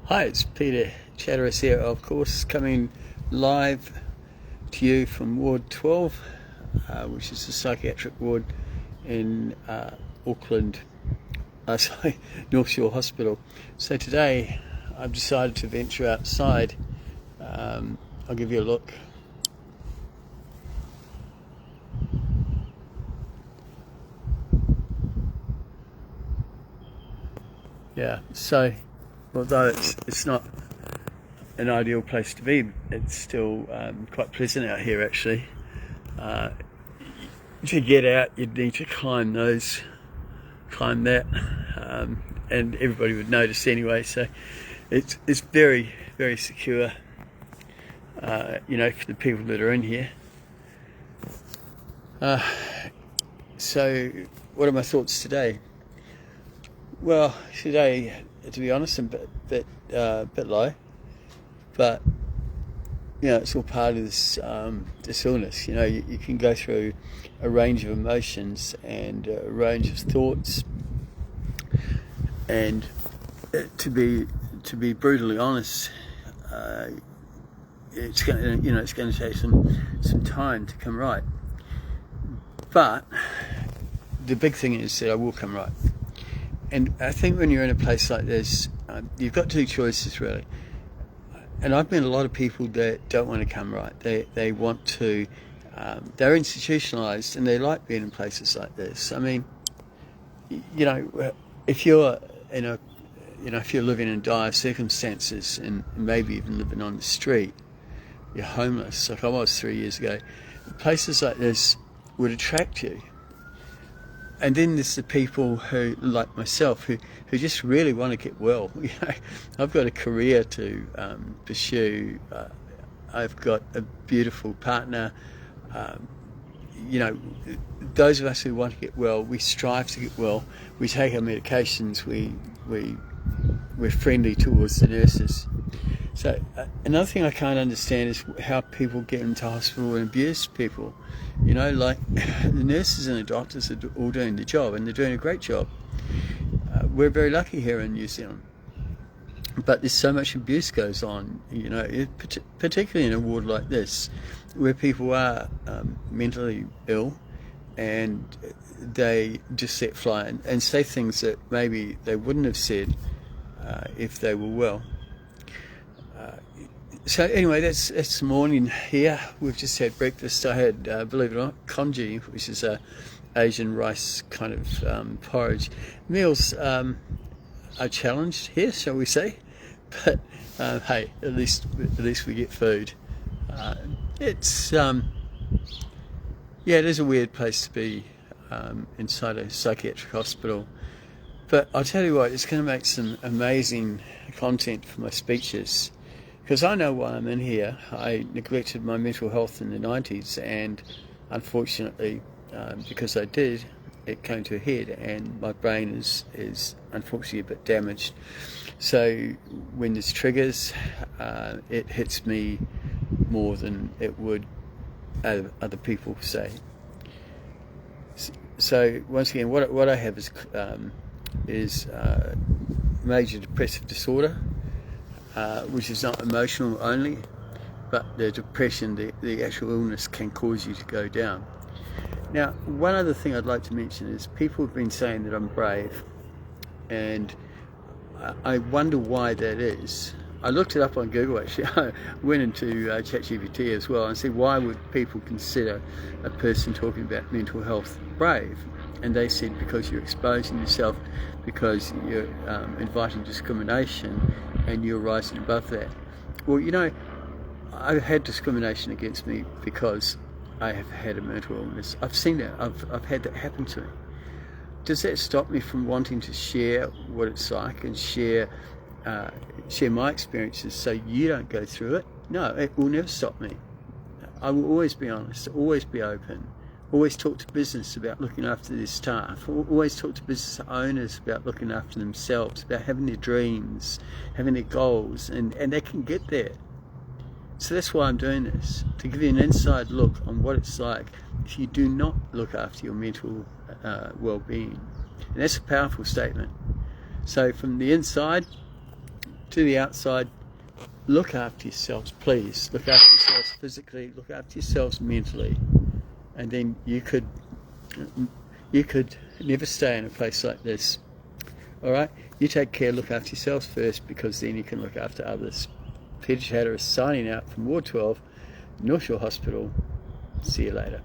Hi, it's Peter Chatteris here, of course, coming live to you from Ward 12, which is the psychiatric ward in Auckland, North Shore Hospital. So today I've decided to venture outside. I'll give you a look. Yeah, so although it's not an ideal place to be, it's still quite pleasant out here actually. To get out you'd need to climb that, and everybody would notice anyway, so it's very, very secure, for the people that are in here. So what are my thoughts today? Well, today, to be honest, I'm a bit low, but it's all part of this illness. You can go through a range of emotions and a range of thoughts, and to be brutally honest, it's going to take some time to come right. But the big thing is that I will come right. And I think when you're in a place like this, you've got two choices really. And I've met a lot of people that don't want to come right. They want to, they're institutionalized and they like being in places like this. I mean, if you're if you're living in dire circumstances and maybe even living on the street, you're homeless, like I was 3 years ago, places like this would attract you. And then there's the people who, like myself, who just really want to get well. I've got a career to pursue. I've got a beautiful partner. Those of us who want to get well, we strive to get well. We take our medications. We're friendly towards the nurses. So another thing I can't understand is how people get into hospital and abuse people. Like the nurses and the doctors are all doing the job, and they're doing a great job. We're very lucky here in New Zealand, but there's so much abuse goes on. Particularly in a ward like this, where people are mentally ill, and they just let fly and say things that maybe they wouldn't have said if they were well. So anyway, that's the morning here. We've just had breakfast. I had, believe it or not, congee, which is a Asian rice kind of porridge. Meals are challenged here, shall we say? But hey, at least we get food. It is a weird place to be inside a psychiatric hospital. But I'll tell you what, it's going to make some amazing content for my speeches. Because I know why I'm in here. I neglected my mental health in the 90s, and unfortunately, because I did, it came to a head, and my brain is unfortunately a bit damaged. So when there's triggers, it hits me more than it would other people say. So once again, what I have is major depressive disorder. Which is not emotional only, but the depression, the actual illness can cause you to go down. Now, one other thing I'd like to mention is people have been saying that I'm brave, and I wonder why that is. I looked it up on Google actually. I went into ChatGPT as well and said, why would people consider a person talking about mental health brave? And they said because you're exposing yourself, because you're inviting discrimination, and you're rising above that. Well, I've had discrimination against me because I have had a mental illness. I've seen that. I've had that happen to me. Does that stop me from wanting to share what it's like and share my experiences so you don't go through it? No, it will never stop me. I will always be honest, always be open, always talk to business about looking after their staff, always talk to business owners about looking after themselves, about having their dreams, having their goals, and they can get there. So that's why I'm doing this, to give you an inside look on what it's like if you do not look after your mental well-being. And that's a powerful statement. So from the inside, to the outside. Look after yourselves, please. Look after yourselves physically, look after yourselves mentally, and then you could never stay in a place like this. All right, you take care, look after yourselves first, because then you can look after others. Peter Chatter is signing out from Ward 12, North Shore Hospital. See you later.